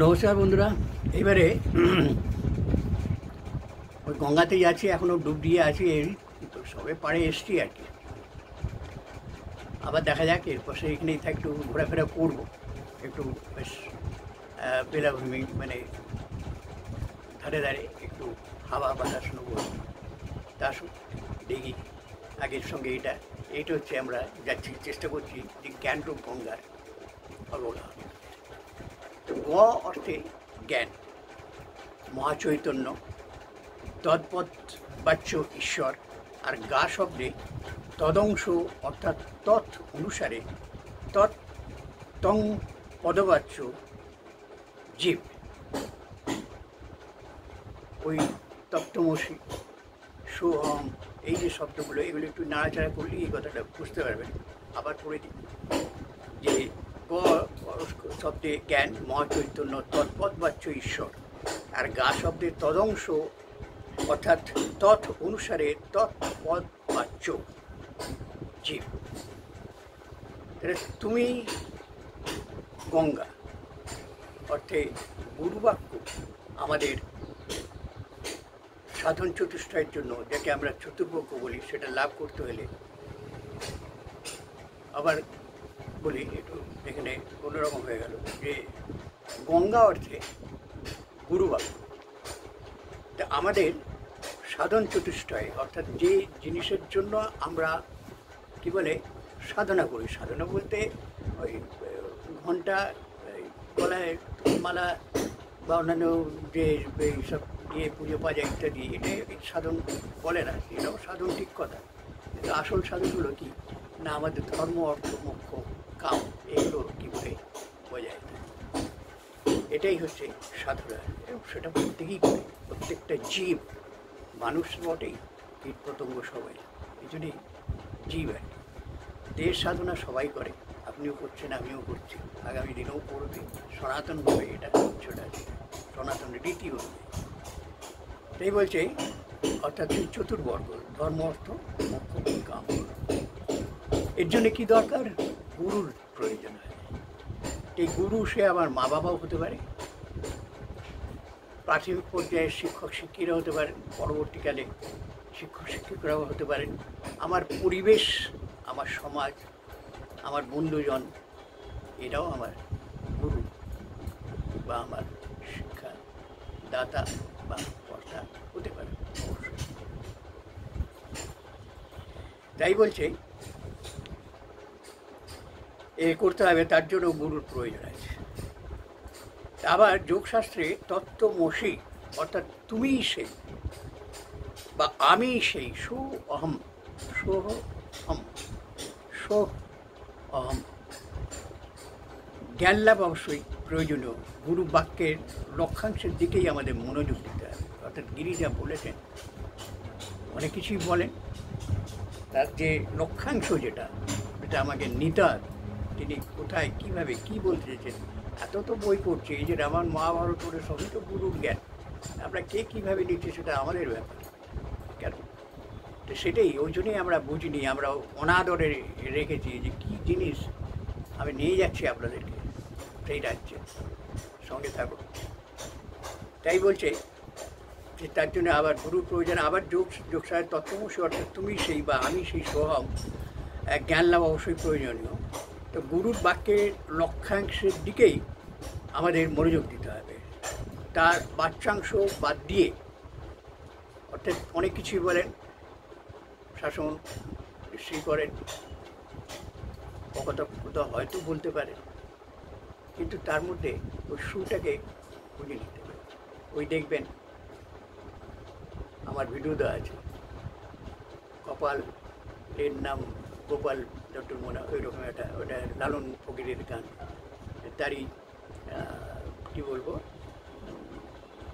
নমস্কার বন্ধুরা। এবারে ওই গঙ্গাতে যাচ্ছি, এখনও ডুব দিয়ে আছি, এই তো সবে পাড়ে এসছি আর কি। আবার দেখা যাক, এরপর এখানেই একটু ঘোরাফেরা করবো, একটু বেশ বেলাভূমি মানে ধারে ধারে একটু হাওয়া বাতাস নেবো। তা আসুন দেখি আগের সঙ্গে এইটা হচ্ছে আমরা যাচ্ছি, চেষ্টা করছি যে জ্ঞানরূপ গঙ্গার অবগাহন। তো গ অর্থে জ্ঞান, মহাচৈতন্য, তৎপদ বাচ্য ঈশ্বর, আর গা শব্দে তদংশ অর্থাৎ তৎ অনুসারে, তৎ তং পদবাচ্য জীব। ওই তপ্তমসি, সোহম, এই যে শব্দগুলো, এগুলো একটু নাড়াচাড়া করলেই এই কথাটা বুঝতে পারবেন। আবার পড়ে দিই যে গ শব্দে জ্ঞান, মহাচৈতন্য, তৎপদ বাচ্য ঈশ্বর, আর গা শব্দে তদংশ অর্থাৎ তৎ অনুসারে তৎপদ বাচ্য জীব। তুমি গঙ্গা অর্থে গুরুবাক্য আমাদের সাধন চতুষ্টয়ের জন্য, যাকে আমরা চতুর্বর্গ বলি, সেটা লাভ করতে হলে, আবার বলি একটু এখানে অন্যরকম হয়ে গেল, যে গঙ্গা অর্থে গুরুবাক্য। তা আমাদের সাধন চতুষ্টয় অর্থাৎ যে জিনিসের জন্য আমরা কি বলে সাধনা করি, সাধনা বলতে ওই ঘণ্টা, গলায় মালা বা অন্যান্য যে এইসব দিয়ে পুজো পাজা ইত্যাদি, এটাই সাধন বলে না, এটাও সাধন, ঠিক কথা। কিন্তু আসল সাধন হলো কি না, আমাদের ধর্ম, অর্থ, মোক্ষ, কাম, এগুলো কীভাবে বজায় থাকে, এটাই হচ্ছে সাধনা। এবং সেটা প্রত্যেকেই করে, প্রত্যেকটা জীব, মানুষ বটেই, কীট পতঙ্গ সবাই, এই জন্যই জীব আর কি। দেশ সাধনা সবাই করে, আপনিও করছেন, আমিও করছি, আগামী দিনেও করবে, সনাতনভাবে এটা সেটা সনাতন রীতি অনুযায়ী। তাই বলছে, অর্থাৎ চতুর্বর্গ, ধর্ম, অর্থ, মোক্ষ, কাম। এর জন্য কী দরকার? গুরুর প্রয়োজন হয়। এই গুরু সে আমার মা বাবাও হতে পারে, প্রাথমিক পর্যায়ে শিক্ষক শিক্ষিকারা হতে পারেন, পরবর্তীকালে শিক্ষক শিক্ষিকারাও হতে পারেন, আমার পরিবেশ, আমার সমাজ, আমার বন্ধুজন, এরাও আমার গুরু বা আমার শিক্ষা দাতা বা কর্তা হতে পারে অবশ্যই। তাই বলছে এ করতে হবে, তার জন্য গুরুর প্রয়োজন আছে। আবার যোগশাস্ত্রে তত্ত্বমসি অর্থাৎ তুমিই সেই বা আমি সেই, সো অহম, সোহম, সো অহম। জ্ঞান লাভ অবশ্যই প্রয়োজনীয়, গুরু বাক্যের লক্ষ্যাংশের দিকেই আমাদের মনোযোগ দিতে হবে। অর্থাৎ গিরিজা বলেছেন, অনেক কিছুই বলেন, তার যে লক্ষ্যাংশ যেটা আমাকে নিতে হবে, তিনি কোথায় কীভাবে কী বলতে চেয়েছেন। এত তো বই পড়ছে, এই যে রামায়ণ মহাভারত পড়ে, সবই তো গুরুর জ্ঞান। আমরা কে কীভাবে নিচ্ছি সেটা আমাদের ব্যাপার, কেন? তো সেটাই, ওই জন্যই আমরা বুঝিনি, আমরা অনাদরে রেখেছি যে কী জিনিস আমি নিয়ে যাচ্ছি আপনাদেরকে সেই রাজ্যে, সঙ্গে থাকুন। তাই বলছে যে তার জন্য আবার গুরুর প্রয়োজন। আবার যোগসায় তত্ত্বমসি অর্থাৎ তুমি সেই বা আমি সেই সোহম, জ্ঞান লাভ অবশ্যই প্রয়োজনীয়। তো গুরুর বাক্যের লক্ষ্যাংশের দিকেই আমাদের মনোযোগ দিতে হবে, তার বাচ্যাংশ বাদ দিয়ে। অর্থাৎ অনেক কিছুই বলেন, শাসন নিশ্চয়ই করেন, কথা হয়তো বলতে পারেন, কিন্তু তার মধ্যে ওই সুরটাকে বুঝে নিতে হবে। ওই দেখবেন আমার ভিডিও দেওয়া আছে, কপাল এর নাম গোপাল ডক্টর মোনা, ওই রকম একটা, ওটা লালন ফকিরের গান, তারই কী বলবো,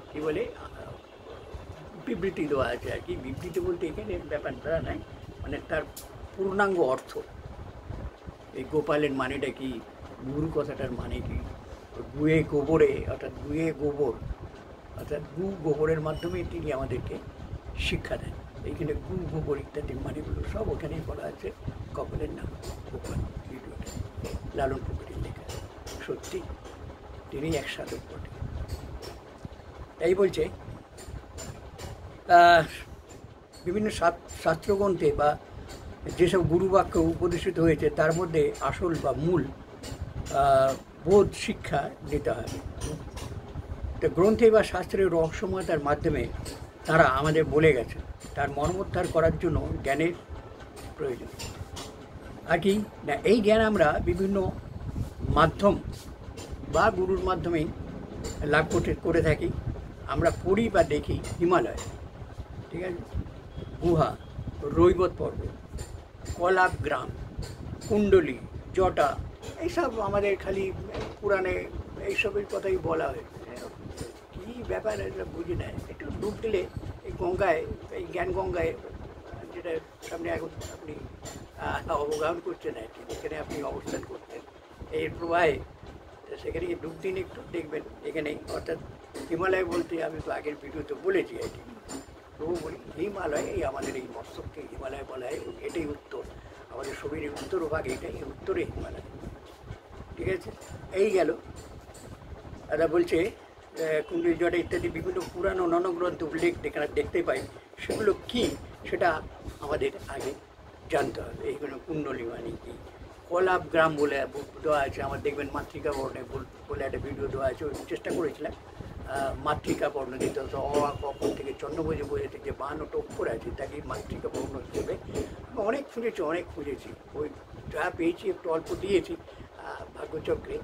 কী বলে বিবৃতি দেওয়া আছে আর কি। বিবৃতি বলতে এখানে ব্যাপারটা নাই, মানে তার পূর্ণাঙ্গ অর্থ। এই গোপালের মানেটা কি, গুরু কথাটার মানে কি, গুয়ে গোবরে, অর্থাৎ গুয়ে গোবর, অর্থাৎ গু গোবরের মাধ্যমে তিনি আমাদেরকে শিক্ষা দেন। এইখানে গু গোবর ইত্যাদির মানেগুলো সব ওখানেই বলা আছে। কপালের নাম গোপাল, ভিডিওটা লালন ফকিরের লেখা। সত্যি তিনি এক সাধক বটে। তাই বলছে বিভিন্ন শাস্ত্রগ্রন্থে বা যেসব গুরুবাক্য উপদেশিত হয়েছে তার মধ্যে আসল বা মূল বোধ শিক্ষা দিতে হয়। তো গ্রন্থে বা শাস্ত্রের রহস্যময়তার মাধ্যমে তারা আমাদের বলে গেছে তার মর্মোদ্ধার করার জন্য জ্ঞানের প্রয়োজন। আর কি না, এই জ্ঞান আমরা বিভিন্ন মাধ্যম বা গুরুর মাধ্যমেই লাভ করে থাকি। আমরা পড়ি বা দেখি হিমালয়, ঠিক আছে, গুহা, রৈবত পর্বত, কলাপ গ্রাম, কুণ্ডলী, জটা, এইসব আমাদের খালি পুরাণে এইসবের কথাই বলা হয়েছে। কী ব্যাপার এটা বুঝি না। একটু ডুব দিলে এই গঙ্গায়, এই জ্ঞান গঙ্গায়, যেটা সামনে এখন আপনি অবগাহন করছেন আর কি, যেখানে আপনি অবস্থান করতেন এর প্রবাহে, সেখানে ডুব দিন একটু দেখবেন এখানে। অর্থাৎ হিমালয় বলতে আমি তো আগের ভিডিওতে বলেছি আর কি, তবু বলি হিমালয়, এই আমাদের এই মস্তককে হিমালয় বলা হয়। এটাই উত্তর, আমাদের শরীরের উত্তর ভাগ এটাই, উত্তরে হিমালয়, ঠিক আছে। এই গেল। দাদা বলছে কুণ্ডলী, জটা ইত্যাদি বিভিন্ন পুরাণ ও ননগ্রন্থ উল্লেখ দেখতে পাই, সেগুলো কী সেটা আমাদের আগে জানতে হবে। এইগুলো কুণ্ডলী মানে কি, কলাপ গ্রাম বলে দেওয়া আছে, আমার দেখবেন মাতৃকা বর্ণে বলে একটা ভিডিও দেওয়া আছে, ওই চেষ্টা করেছিলাম মাতৃকা বর্ণ দিতে হতো। অক্ষর থেকে চন্দ্রভোজে বোঝাতে যে 52টা অক্ষর আছে তাকে মাতৃকা বর্ণ হিসেবে অনেক খুঁজেছি, ওই যা পেয়েছি একটু অল্প দিয়েছি ভাগ্যচক্রে,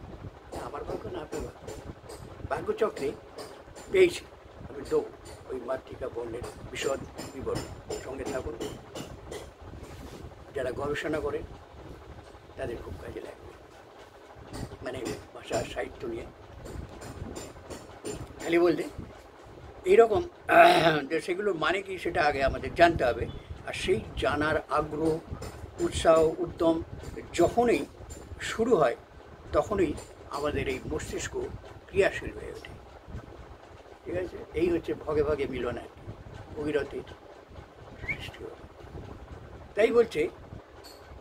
আমার ভাগ্য না আপনার ভাগ্যচক্রে পেয়েছি, আমি দেবো ওই মাতৃকা বর্ণের বিশদ বিবরণ। সঙ্গে থাকুন, যারা গবেষণা করে তাদের খুব কাজে লাগবে, মানে ভাষা সাহিত্য নিয়ে খালি বলতে এইরকম যে সেগুলো মানে কি সেটা আগে আমাদের জানতে হবে। আর সেই জানার আগ্রহ, উৎসাহ, উদ্যম যখনই শুরু হয় তখনই আমাদের এই মস্তিষ্ক ক্রিয়াশীল হয়ে ওঠে, ঠিক আছে। এই হচ্ছে ভগে ভগে মিলন আর কি, ভগীরথের সৃষ্টি হয়। তাই বলছে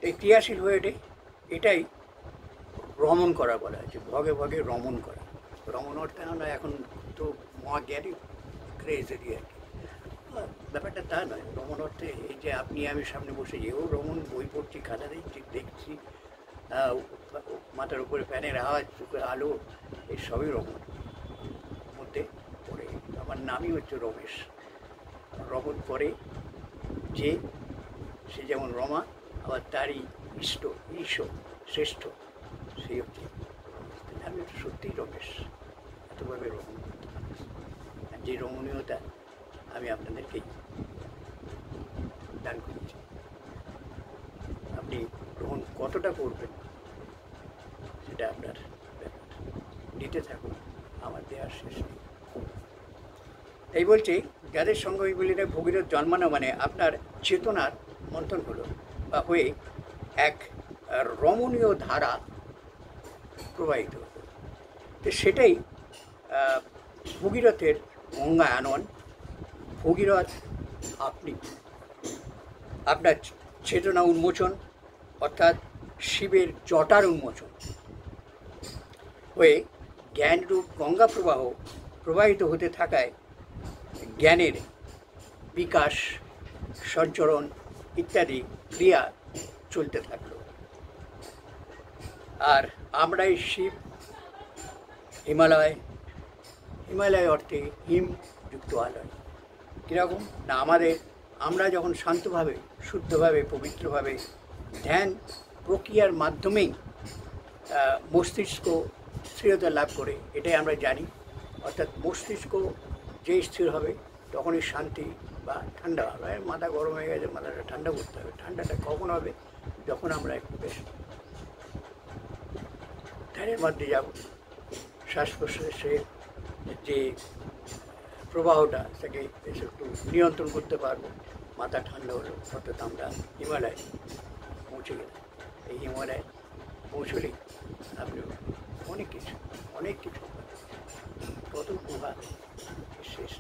এই ক্রিয়াশীল হয়ে ওঠে, এটাই রমণ করা বলা হয়েছে, ভগে ভগে রমণ করা। রমণ অর্থে আমরা এখন তো মহাজ্ঞানী ক্রেজেরই আর কি, ব্যাপারটা তা নয়। রমণ অর্থে এই যে আপনি আমি সামনে বসে যেও রমণ, বই পড়ছি, খাতা দেখছি, মাথার উপরে ফ্যানের আওয়াজ, চোখের আলো, এই সবই রমণ মধ্যে পড়ে। আমার নামই হচ্ছে রমেশ। রমণ করে যে সে যেমন রমা, আবার তারই ইষ্ট ঈশ্বর শ্রেষ্ঠ, সেই হচ্ছে আমি হচ্ছে সত্যিই রমেশ, এতভাবে রমণ করতে পারি। আর যে রমণীয়তা আমি আপনাদেরকেই দান করছি, আপনি গ্রহণ কতটা করবেন সেটা আপনার ব্যাপার, দিতে থাকুন, আমার দেওয়ার শেষ নেই। এই বলছি যাদের সঙ্গে ওই বলি না ভগীরথ জন্মানো মানে আপনার চেতনার মন্থন হলো বা হয়ে এক রমণীয় ধারা প্রবাহিত হতো, তো সেটাই ভগীরথের গঙ্গা আনন। ভগীরথ আপনি, আপনার চেতনা উন্মোচন অর্থাৎ শিবের জটার উন্মোচন হয়ে জ্ঞানরূপ গঙ্গা প্রবাহ প্রবাহিত হতে থাকায় জ্ঞানের বিকাশ, সঞ্চরণ ইত্যাদি ক্রিয়া চলতে থাকলো। আর আমরাই শিব, হিমালয় অর্থে হিমযুক্ত আলয়। কীরকম না, আমরা যখন শান্তভাবে, শুদ্ধভাবে, পবিত্রভাবে ধ্যান প্রক্রিয়ার মাধ্যমেই মস্তিষ্ক স্থিরতা লাভ করে, এটাই আমরা জানি। অর্থাৎ মস্তিষ্ক যেই স্থির হবে তখনই শান্তি বা ঠান্ডা হবে। মাথা গরম হয়ে গেছে, মাথাটা ঠান্ডা করতে হবে। ঠান্ডাটা কখন হবে? যখন আমরা একটু বেশ ধ্যানের মধ্যে যাব, শ্বাস প্রশ্বাসের যে প্রবাহটা সেটাকে বেশ একটু নিয়ন্ত্রণ করতে পারবো, মাথা ঠান্ডা হলো, অর্থাৎ আমরা হিমালয় পৌঁছে গেলাম। এই হিমালয় পৌঁছলেই আপনি অনেক কিছু কত প্রভাব শেষ।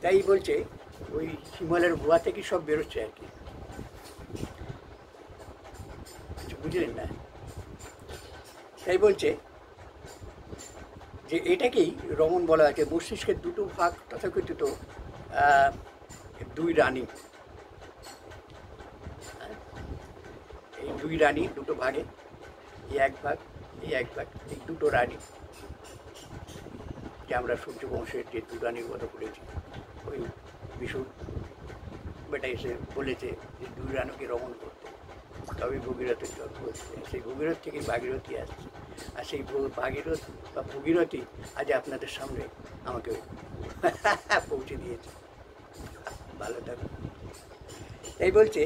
তাই বলছে ওই হিমালয়ের গুহা থেকে সব বেরোচ্ছে আর কি, কিছু বুঝলেন না? তাই বলছে যে এটাকেই রমণ বলা হয়েছে। মস্তিষ্কের দুটো ভাগ তথাকথিত আহ, দুই রানী, এই দুই রানী দুটো ভাগে, এই এক ভাগ, এই এক ভাগ, এই দুটো রানী, যে আমরা সূর্যবংশের যে দু রানীর কথা বলেছি, ওই বিশুর বেটা এসে বলেছে যে দুই রানীকে রমণ করতে, তবে ভগীরথের জন্ম হচ্ছে। সেই ভগীরথ থেকে ভাগীরথী আসছে, আর সেই ভাগীরথ বা ভগীরথী আজ আপনাদের সামনে আমাকে পৌঁছে দিয়েছে। ভালো থাকুন। এই বলছে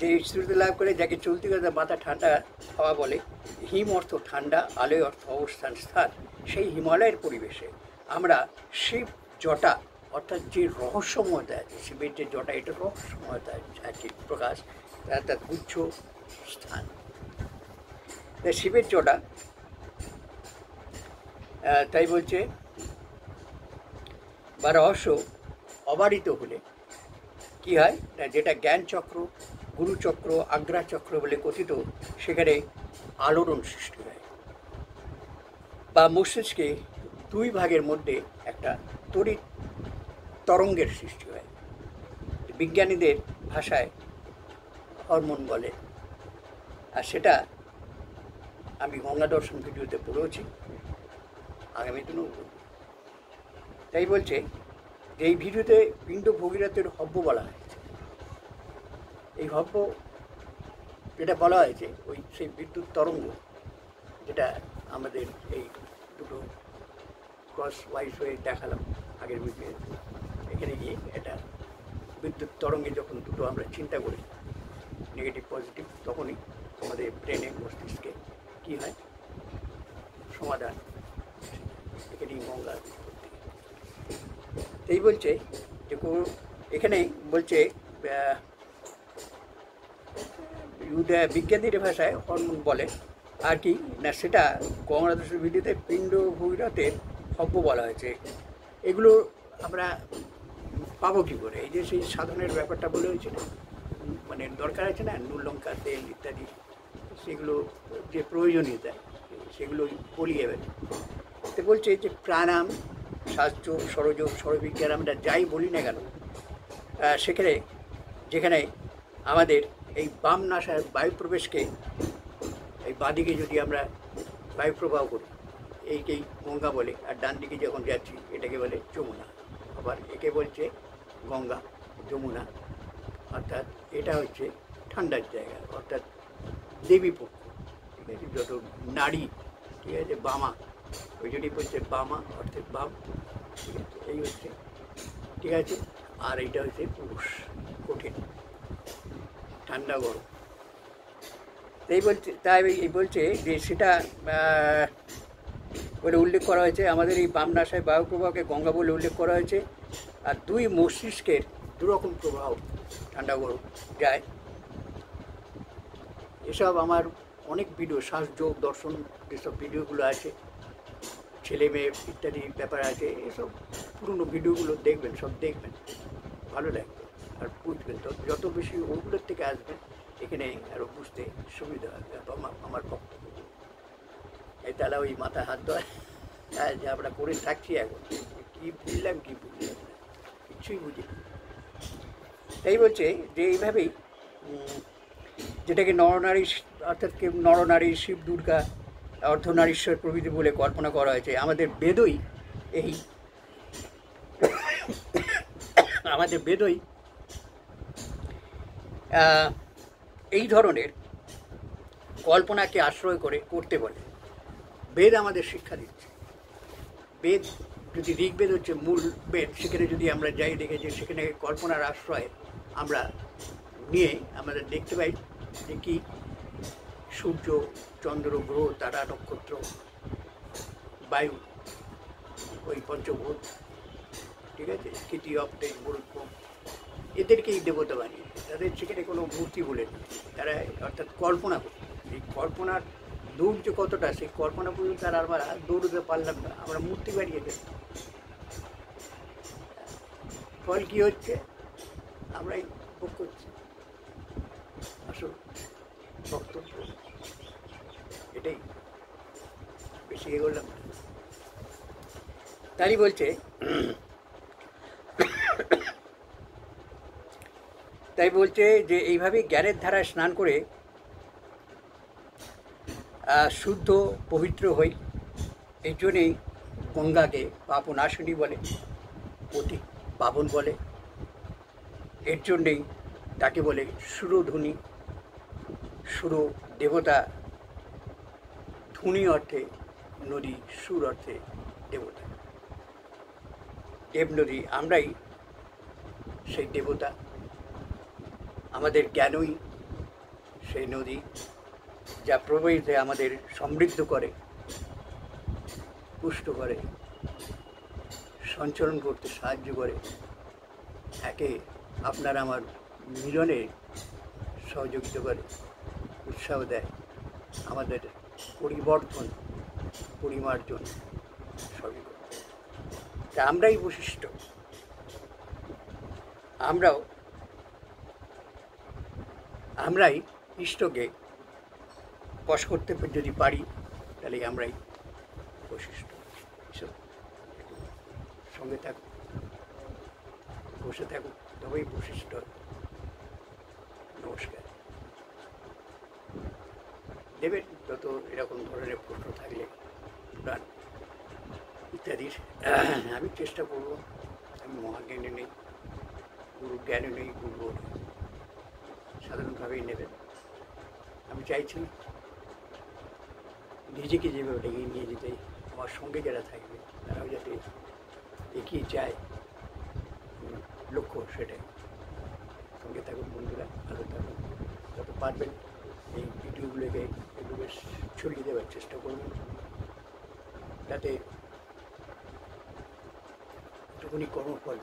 যে শ্রুতি লাভ করে যাকে চলতি কথা মাথা ঠান্ডা হওয়া বলে, হিম অর্থ ঠান্ডা, আলোয় অর্থ অবস্থান স্থান, সেই হিমালয়ের পরিবেশে আমরা শিব জটা অর্থাৎ যে রহস্যময়তা আছে, শিবের যে জটা, এটা রহস্যময়তা আছে প্রকাশ, তার গুচ্ছ স্থান। শিবের জটা তাই বলছে বা রহস্য অবারিত হলে কী হয় না, যেটা জ্ঞান চক্র, গুরুচক্র, আগ্রা চক্র বলে কথিত, সেখানে আলোড়ন সৃষ্টি হয় বা মস্তিষ্কে দুই ভাগের মধ্যে একটা তড়িৎ তরঙ্গের সৃষ্টি হয়। বিজ্ঞানীদের ভাষায় হরমোন বলে, আর সেটা আমি গঙ্গা দর্শন ভিডিওতে পড়েওছি, আগামী দিনেও বলব। তাই বলছে যে এই ভিডিওতে পিণ্ড ভগীরথের হব্য বলা হয়েছে। এই হব্য যেটা বলা হয়েছে, ওই সেই বিদ্যুৎ তরঙ্গ, যেটা আমাদের এই দুটো ক্রস ওয়াইজ হয়ে দেখালাম আগের ভিডিও, এখানে গিয়ে এটা বিদ্যুৎ তরঙ্গে যখন দুটো আমরা চিন্তা করি নেগেটিভ পজিটিভ, তখনই আমাদের ব্রেনে মস্তিষ্কে কী হয় সমাধান, এখানেই গঙ্গা। এই বলছে যে এখানে বলছে বিজ্ঞানীর ভাষায় হরমোন বলে আর কি না, সেটা গঙ্গা দর্শন ভিডিওতে পিণ্ড ভগীরথের হব্য বলা হয়েছে। এগুলো আমরা পাবো কী করে? এই যে সেই সাধনের ব্যাপারটা বলে হয়েছে না, মানে দরকার আছে না, নুন লঙ্কা তেল ইত্যাদি, সেগুলো যে প্রয়োজনীয়তা সেগুলো বলি এবার। তো বলছে যে প্রাণায়াম, স্বাস্থ্য, সরযোগ, সরবিজ্ঞান আমরা যাই বলি না কেন, সেখানে যেখানে আমাদের এই বাম নাসার বায়ু প্রবেশকে, এই বাঁদিকে যদি আমরা বায়ু প্রবাহ করি, এইকেই গঙ্গা বলে, আর ডান দিকে যখন যাচ্ছি এটাকে বলে যমুনা। আবার একে বলছে গঙ্গা, যমুনা, অর্থাৎ এটা হচ্ছে ঠান্ডার জায়গা, অর্থাৎ দেবী পক্ষ, ঠিক আছে, যত নারী, ঠিক আছে, বামা, ওই জন্যই বলছে বামা অর্থাৎ বাম, ঠিক আছে, এই হচ্ছে, ঠিক আছে। আর এইটা হচ্ছে পুরুষ, কঠিন, ঠান্ডা গরম। এই বলছে, তাই এই বলছে যে সেটা বলে উল্লেখ করা হয়েছে, আমাদের এই বাম নাসায় বায়ু প্রবাহকে গঙ্গা বলে উল্লেখ করা হয়েছে। আর দুই মস্তিষ্কের দুরকম প্রবাহ, ঠান্ডা গরম যায়। এসব আমার অনেক ভিডিও, শ্বাসযোগ, দর্শন, যেসব ভিডিওগুলো আছে, ছেলে মেয়ে ইত্যাদি ব্যাপার আছে, এসব পুরনো ভিডিওগুলো দেখবেন, সব দেখবেন, ভালো লাগবে আর বুঝবেন। তো যত বেশি ওগুলোর থেকে আসবেন, এখানে আরও বুঝতে সুবিধা হবে। আমার বক্তব্য এই তাহলে ওই মাথা হাত দেওয়া যে আমরা করে থাকছি, এখন কী বুঝলাম কী বুঝলাম না, কিছুই বুঝি। তাই বলছে যে এইভাবেই যেটাকে নরনারী, অর্থাৎ নরনারী, শিব দুর্গা, অর্ধনারীশ্বর প্রভৃতি বলে কল্পনা করা হয়েছে। আমাদের বেদই এই ধরনের কল্পনাকে আশ্রয় করে করতে বলে। বেদ আমাদের শিক্ষা দিচ্ছে। বেদ যদি ঋগ্বেদ হচ্ছে মূল বেদ, সেখানে যদি আমরা যাই দেখেছি, সেখানে কল্পনার আশ্রয় আমরা নিয়ে আমাদের দেখতে পাই যে কি সূর্য, চন্দ্র, গ্রহ, তারা, নক্ষত্র, বায়ু, ওই পঞ্চভূত, ঠিক আছে, কীর্তি, অপ্তেজ, মরুৎপম, এদেরকেই দেবতা বানিয়ে, তাদের সেখানে কোনো মূর্তি বলে নেই, তারা অর্থাৎ কল্পনা করে। এই কল্পনার দূর যে কতটা, সেই কল্পনা পর্যন্ত তারা আমরা দৌড়তে পারলাম না, আমরা মূর্তি বানিয়ে দিলাম। ফল কী হচ্ছে? আমরাই ভোগ করছি। আসল বক্তব্য এটাই, বেশি এগোলাম না। তাই বলছে যে এইভাবে জ্ঞানের ধারায় স্নান করে শুদ্ধ পবিত্র হই। এই জন্যেই গঙ্গাকে পাপনাশিনী বলে, অতি পাবন বলে। এর জন্যেই তাকে বলে সুরধুনী। সুর দেবতা, ধুনী অর্থে নদী, সুর অর্থে দেবতা। দেব নদী, আমরাই সেই দেবতা। আমাদের জ্ঞানই সেই নদী, যা প্রবাহিত আমাদের সমৃদ্ধ করে, পুষ্ট করে, সঞ্চরণ করতে সাহায্য করে, একে আপনার আমার মিলনে সহযোগিতা করে, উৎসাহ দেয়, আমাদের পরিবর্তন, পরিমার্জন সবই করে। তা আমরাই বৈশিষ্ট্য। আমরাই ইষ্টকে বশ করতে যদি পারি, তাহলে আমরাই বৈশিষ্ট্য। ঈশ্বর সঙ্গে থাকুক, বসে থাকুক, তবেই বৈশিষ্ট্য। নমস্কার। দেবেন যত এরকম ধরনের প্রশ্ন থাকলে প্রাণ ইত্যাদির আমি চেষ্টা করব। আমি মহাজ্ঞানী নেই, গুরু জ্ঞানী নেই, গুরু সাধারণভাবেই নেবেন। আমি চাইছি নিজেকে যেভাবে এগিয়ে নিয়ে যেতে, আমার সঙ্গে যারা থাকবে তারাও যাতে এগিয়ে যায়, লক্ষ্য সেটাই। সঙ্গে থাকুন বন্ধুরা, ভালো থাকুন, যত পারবেন এই ভিডিওগুলোকে একটু বেশ ছড়িয়ে দেওয়ার চেষ্টা করবেন, যাতে একটুখানি কর্মফল